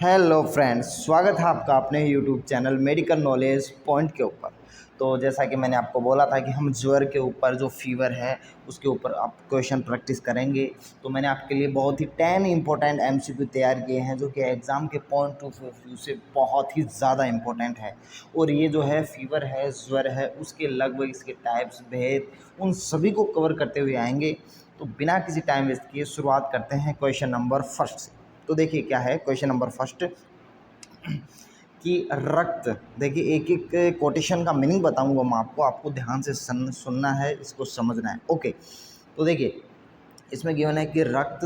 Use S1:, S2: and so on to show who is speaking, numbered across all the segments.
S1: Hello friends, स्वागत है आपका अपने YouTube channel medical knowledge point के ऊपर। तो जैसा कि मैंने आपको बोला था कि हम ज्वर के ऊपर जो फीवर है उसके ऊपर आप क्वेश्चन प्रैक्टिस करेंगे। तो मैंने आपके लिए बहुत ही 10 इंपॉर्टेंट एमसीक्यू तैयार किए हैं जो कि एग्ज़ाम के पॉइंट ऑफ व्यू से बहुत ही ज़्यादा इंपॉर्टेंट है। और ये जो है फीवर है, ज्वर है, उसके लगभग इसके टाइप्स, भेद, उन सभी को कवर करते हुए आएंगे। तो बिना किसी टाइम वेस्ट किए शुरुआत करते हैं क्वेश्चन नंबर फर्स्ट से। तो देखिए क्या है क्वेश्चन नंबर फर्स्ट कि रक्त, देखिए एक एक कोटेशन का मीनिंग बताऊंगा मैं आपको ध्यान से सुनना है, इसको समझना है। ओके, तो देखिए इसमें गिवन है कि रक्त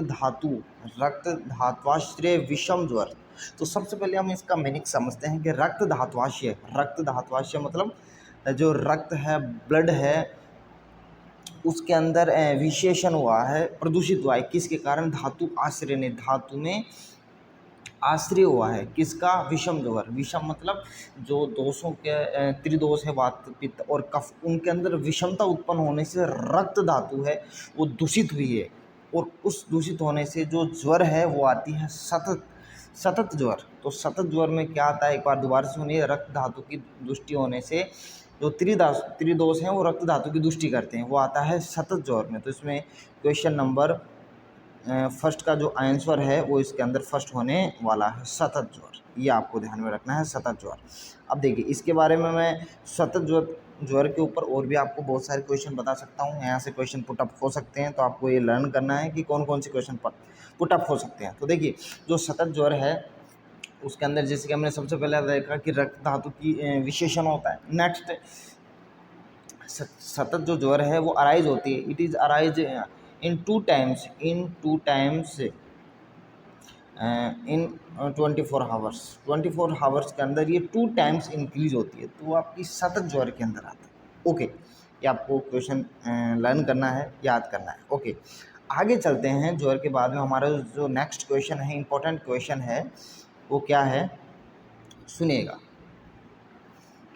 S1: धात्वाश्रय विषम ज्वर। तो सबसे पहले हम इसका मीनिंग समझते हैं कि रक्त धात्वाश्रय मतलब जो रक्त है, ब्लड है, उसके अंदर विशेषण हुआ है, प्रदूषित हुआ है। किसके कारण? धातु आश्रय ने, धातु में आश्रय हुआ है। किसका? विषम ज्वर। विषम मतलब जो दोषों के त्रिदोष है, वात पित्त और कफ, उनके अंदर विषमता उत्पन्न होने से रक्त धातु है वो दूषित हुई है। और उस दूषित होने से जो ज्वर है वो आती है सतत ज्वर। तो सतत ज्वर में क्या आता है, एक बार दोबारा सुनिए। रक्त धातु की दुष्टि होने से जो त्रिदोष हैं वो रक्त धातु की दुष्टि करते हैं, वो आता है सतत ज्वर में। तो इसमें क्वेश्चन नंबर फर्स्ट का जो आंसर है वो इसके अंदर फर्स्ट होने वाला है, सतत ज्वर। ये आपको ध्यान में रखना है, सतत ज्वर। अब देखिए इसके बारे में मैं सतत ज्वर के ऊपर और भी आपको बहुत सारे क्वेश्चन बता सकता हूँ। यहाँ से क्वेश्चन पुटअप हो सकते हैं, तो आपको ये लर्न करना है कि कौन कौन से क्वेश्चन पुटअप हो सकते हैं। तो देखिए जो सतत ज्वर है उसके अंदर जैसे कि हमने सबसे पहले देखा कि रक्त धातु की विशेषण होता है। नेक्स्ट, सतत जो ज्वर है वो अराइज होती है, it is arise in two times in 24 hours के अंदर ये 2 टाइम्स इंक्रीज होती है। तो वो आपकी सतत ज्वर के अंदर आता है। ओके, ये आपको क्वेश्चन लर्न करना है, याद करना है। ओके, आगे चलते हैं। ज्वर के बाद में हमारा जो नेक्स्ट क्वेश्चन है, इंपॉर्टेंट क्वेश्चन है, वो क्या है सुनिएगा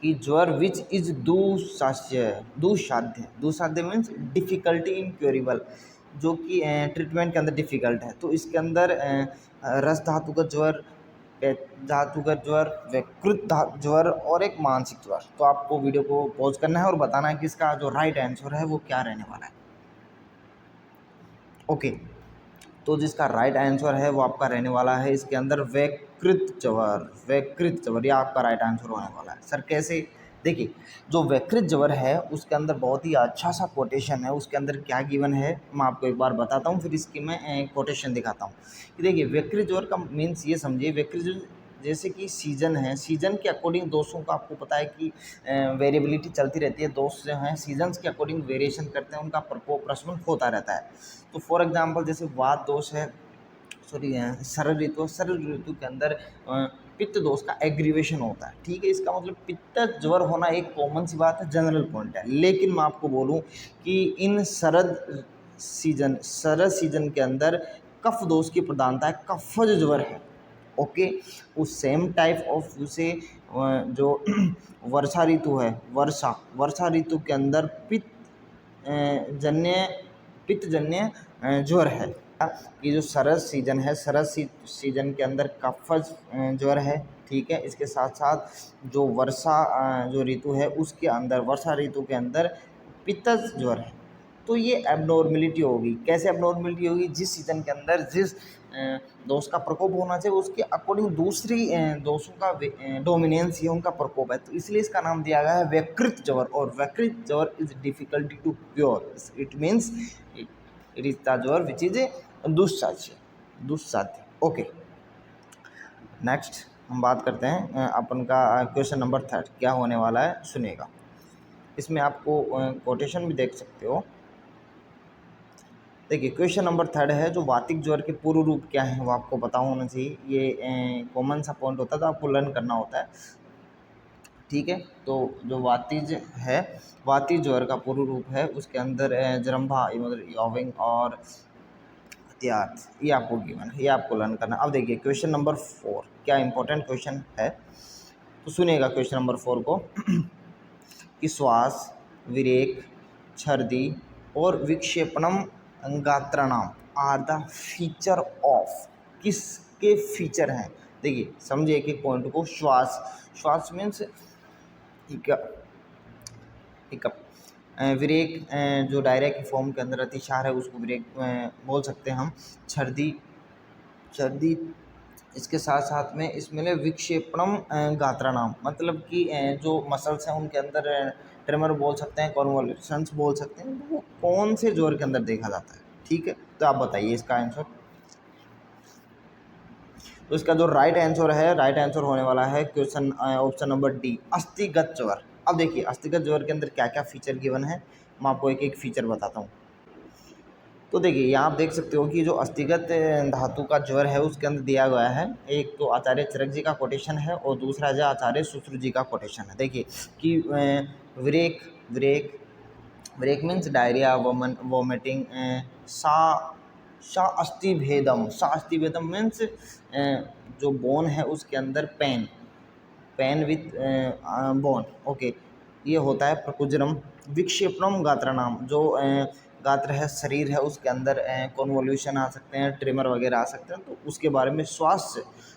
S1: कि ज्वर विच इज दुसाध्य मीन्स डिफ़िकल्टी इन क्योरेबल, जो कि ट्रीटमेंट के अंदर डिफ़िकल्ट है। तो इसके अंदर रस धातुगत ज्वर, धातुगत ज्वर, विकृत ज्वर और एक मानसिक ज्वर। तो आपको वीडियो को पॉज करना है और बताना है कि इसका जो राइट आंसर है वो क्या रहने वाला है। ओके, तो जिसका राइट आंसर है वो आपका रहने वाला है इसके अंदर वैकृत ज्वर। ये आपका राइट आंसर होने वाला है। सर कैसे? देखिए जो वैकृत ज्वर है उसके अंदर बहुत ही अच्छा सा कोटेशन है। उसके अंदर क्या गिवन है मैं आपको एक बार बताता हूँ, फिर इसकी मैं कोटेशन दिखाता हूँ। कि देखिए वैकृत ज्वर का मीन्स ये समझिए, वैकृत जैसे कि सीजन है, सीजन के अकॉर्डिंग दोषों का आपको पता है कि वेरिएबिलिटी चलती रहती है। दोष जो हैं सीजन्स के अकॉर्डिंग वेरिएशन करते हैं, उनका प्रकोप प्रशमन होता रहता है। तो फॉर एग्जांपल जैसे वात दोष है, शरद ऋतु के अंदर पित्त दोष का एग्रीवेशन होता है। ठीक है, इसका मतलब पित्त ज्वर होना एक कॉमन सी बात है, जनरल पॉइंट है। लेकिन मैं आपको बोलूं कि इन शरद सीजन के अंदर कफ दोष की प्रधानता है, कफज ज्वर है। ओके, उस सेम टाइप ऑफ उसे जो वर्षा ऋतु है, वर्षा ऋतु के अंदर पित्त जन्य ज्वर है। कि जो शरद सीजन है, सीजन के अंदर कफज ज्वर है। ठीक है, इसके साथ साथ जो जो ऋतु है उसके अंदर, वर्षा ऋतु के अंदर पित्तज ज्वर है। तो ये एबनॉर्मेलिटी होगी। कैसे एबनॉर्मेलिटी होगी? जिस सीजन के अंदर जिस दोष का प्रकोप होना चाहिए उसके अकॉर्डिंग दूसरी दोषों का डोमिनेंस है, उनका प्रकोप है। तो इसलिए इसका नाम दिया गया है वैकृत ज्वर। और वैकृत ज्वर is difficulty to cure, it means it is the ज्वर विच इज दुस्साध्य। ओके, नेक्स्ट हम बात करते हैं अपन का क्वेश्चन नंबर 3 क्या होने वाला है सुनिएगा। इसमें आपको कोटेशन भी देख सकते हो। देखिए क्वेश्चन नंबर 3 है, जो वातिक ज्वर के पूर्व रूप क्या है वो आपको पता होना चाहिए। ये कॉमन सा पॉइंट होता है, तो आपको लर्न करना होता है। ठीक है, तो जो वातिज ज्वर का पूर्व रूप है उसके अंदर जरम्भा, मतलब यॉविंग और त्यात, ये आपको गिवन है, ये आपको लर्न करना। अब देखिए क्वेश्चन नंबर 4 क्या इंपॉर्टेंट क्वेश्चन है, तो सुनिएगा क्वेश्चन नंबर 4 को कि श्वास, विरेक, छर्दी और विक्षेपणम गात्रणाम आर द फीचर ऑफ, किसके फीचर हैं? देखिए समझिए एक एक पॉइंट को। श्वास, श्वास मीन्स हिकअप। विरेक जो डायरिया की फॉर्म के अंदर अतिसार है उसको विरेक बोल सकते हैं हम। छर्दी, छर्दी इसके साथ साथ में इसमें विक्षेपणम गात्राणाम, मतलब कि जो मसल्स हैं उनके अंदर ट्रेमर बोल सकते हैं, कॉन्वोल्यूशंस बोल सकते हैं। वो कौन से जोर के अंदर देखा जाता है, ठीक है। तो आप बताइए इसका आंसर। तो इसका जो राइट आंसर है, राइट आंसर होने वाला है क्वेश्चन ऑप्शन नंबर डी, अस्थिगत ज्वर। अब देखिए अस्थिगत ज्वर के अंदर क्या क्या फीचर गिवन है, मैं आपको एक एक फीचर बताता हूँ। तो देखिए यहाँ आप देख सकते हो कि जो अस्थिगत धातु का ज्वर है उसके अंदर दिया गया है, एक तो आचार्य चरक जी का कोटेशन है और दूसरा है आचार्य सुश्रुत जी का कोटेशन है। देखिए कि विरेक, विरेक, विरेक मीन्स डायरिया, वोमिटिंग, सा सा अस्थि भेदम, सा अस्थि भेदम मीन्स जो बोन है उसके अंदर pain, pain with bone, okay. ये होता है प्रकुजनम। विक्षेपणम गात्राणाम, जो गात्र है, शरीर है, उसके अंदर कॉन्वोल्यूशन आ सकते हैं, ट्रिमर वगैरह आ सकते हैं, तो उसके बारे में श्वास,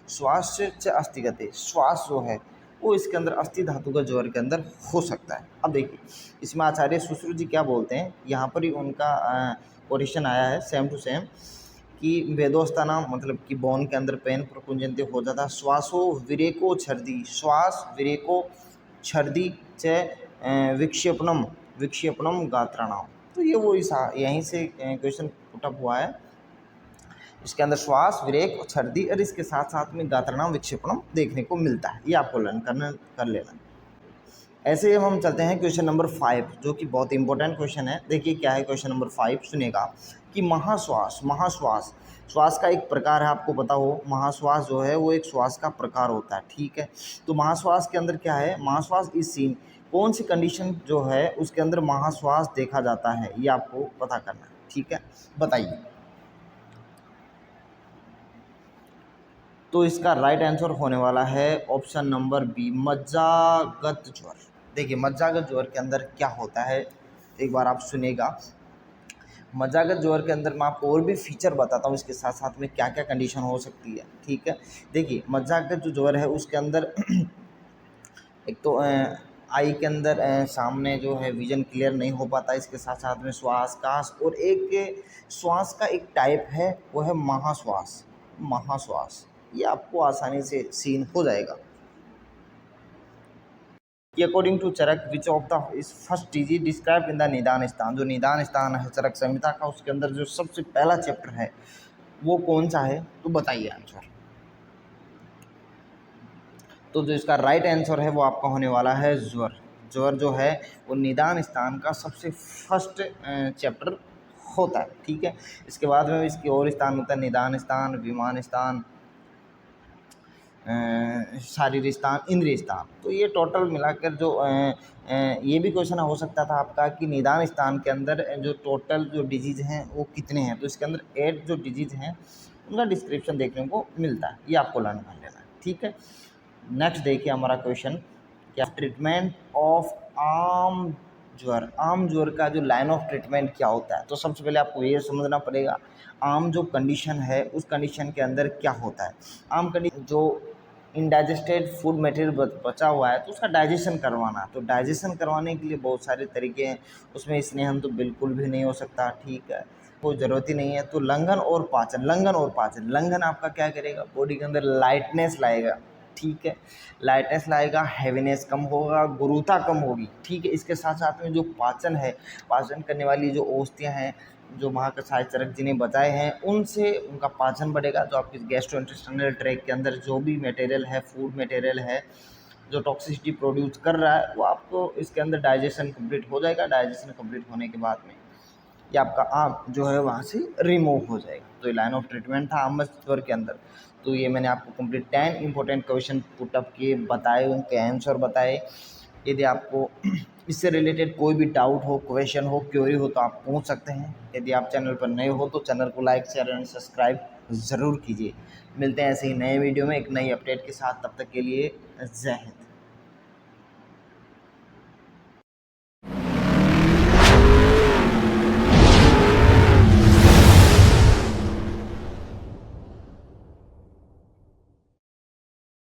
S1: श्वास से अस्थिगते, श्वास जो है वो इसके अंदर अस्थि धातु का ज्वर के अंदर हो सकता है। अब देखिए इसमें आचार्य सुश्रुत जी क्या बोलते हैं, यहाँ पर ही उनका कोटेशन आया है सेम टू सेम कि वेदोस्ताना, मतलब कि बोन के अंदर पेन प्रकुंजनते हो जाता, श्वासो विरेको छर्दी, श्वास विरेको छर्दी च विक्षेपणम, विक्षेपणम गात्राणाम। तो ये वो यहीं से क्वेश्चन पुटअप हुआ है। इसके अंदर श्वास, विरेक और छर्दी और इसके साथ साथ में गात्राणाम, विक्षेपणम देखने को मिलता है। ये आपको लर्न कर लेना। ऐसे हम चलते हैं क्वेश्चन नंबर 5, जो कि बहुत इंपॉर्टेंट क्वेश्चन है। देखिए क्या है क्वेश्चन नंबर 5, सुनिएगा कि महाश्वास, महाश्वास श्वास का एक प्रकार है, आपको पता हो महाश्वास जो है वो एक श्वास का प्रकार होता है, ठीक है। तो महाश्वास के अंदर क्या है, महाश्वास इस सीन, कौन सी कंडीशन जो है उसके अंदर महाश्वास देखा जाता है, ये आपको पता करना है, ठीक है। बताइए। तो इसका राइट आंसर होने वाला है ऑप्शन नंबर बी, मज्जागत ज्वर। देखिए मज्जागत ज्वर के अंदर क्या होता है, एक बार आप सुनिएगा। मज्जागत ज्वर के अंदर मैं आपको और भी फीचर बताता हूँ, इसके साथ साथ में क्या क्या कंडीशन हो सकती है, ठीक है। देखिए मज्जागत जो ज्वर है उसके अंदर एक तो आई के अंदर सामने जो है विजन क्लियर नहीं हो पाता, इसके साथ साथ में श्वास, काश, और एक श्वास का एक टाइप है वो है महाश्वास, महाश्वास। ये आपको आसानी से सीन हो जाएगा कि according to Charak which of the is first disease describe in the Nidan Sthan, जो निदान स्थान है चरक संहिता का उसके अंदर जो सबसे पहला चैप्टर है वो कौन सा है, तो बताइए आंसर। तो जो इसका राइट आंसर है वो आपका होने वाला है ज्वर। ज्वर जो है वो निदान स्थान का सबसे फर्स्ट चैप्टर होता है, ठीक है। इसके बाद में इसकी और स्थान होता है निदान स्थान, विमान स्थान, शारीरिक स्थान, इंद्रिय स्थान। तो ये टोटल मिलाकर जो ये भी क्वेश्चन हो सकता था आपका कि निदान स्थान के अंदर जो टोटल जो डिजीज हैं वो कितने हैं, तो इसके अंदर 8 जो डिजीज हैं उनका डिस्क्रिप्शन देखने को मिलता है, ये आपको लर्न कर लेना है, ठीक है। नेक्स्ट देखिए हमारा क्वेश्चन क्या, ट्रीटमेंट ऑफ आम ज्वर। आम ज्वर का जो लाइन ऑफ ट्रीटमेंट क्या होता है, तो सबसे पहले आपको ये समझना पड़ेगा आम जो कंडीशन है उस कंडीशन के अंदर क्या होता है। आम कंडीशन जो इनडाइजेस्टेड फूड मटेरियल बचा हुआ है तो उसका डाइजेशन करवाना, तो डाइजेशन करवाने के लिए बहुत सारे तरीके हैं, उसमें स्नेहन तो बिल्कुल भी नहीं हो सकता, ठीक है, कोई ज़रूरत ही नहीं है। तो लंघन और पाचन, लंघन और पाचन, लंघन आपका क्या करेगा, बॉडी के अंदर लाइटनेस लाएगा, ठीक है, लाइटनेस लाएगा, हैवीनेस कम होगा, गुरुता कम होगी, ठीक है। इसके साथ साथ में जो पाचन है, पाचन करने वाली जो औषधियाँ हैं जो महाकसाय चरक जी ने बताए हैं उनसे उनका पाचन बढ़ेगा, जो आपकी गैस्ट्रोइंटेस्टाइनल ट्रैक्ट के अंदर जो भी मटेरियल है, फूड मटेरियल है जो टॉक्सिसिटी प्रोड्यूस कर रहा है वो आपको इसके अंदर डाइजेशन कंप्लीट हो जाएगा। डाइजेशन कंप्लीट होने के बाद में ये आपका आम जो है वहाँ से रिमूव हो जाएगा। तो ये लाइन ऑफ ट्रीटमेंट था आम ज्वर के अंदर। तो ये मैंने आपको कंप्लीट 10 इंपॉर्टेंट क्वेश्चन पुटअप किए, बताए, उनके आंसर बताए। यदि आपको इससे रिलेटेड कोई भी डाउट हो, क्वेश्चन हो, क्वेरी हो तो आप पूछ सकते हैं। यदि आप चैनल पर नए हो तो चैनल को लाइक, शेयर एंड सब्सक्राइब ज़रूर कीजिए। मिलते हैं ऐसे ही नए वीडियो में एक नई अपडेट के साथ, तब तक के लिए जय हिंद।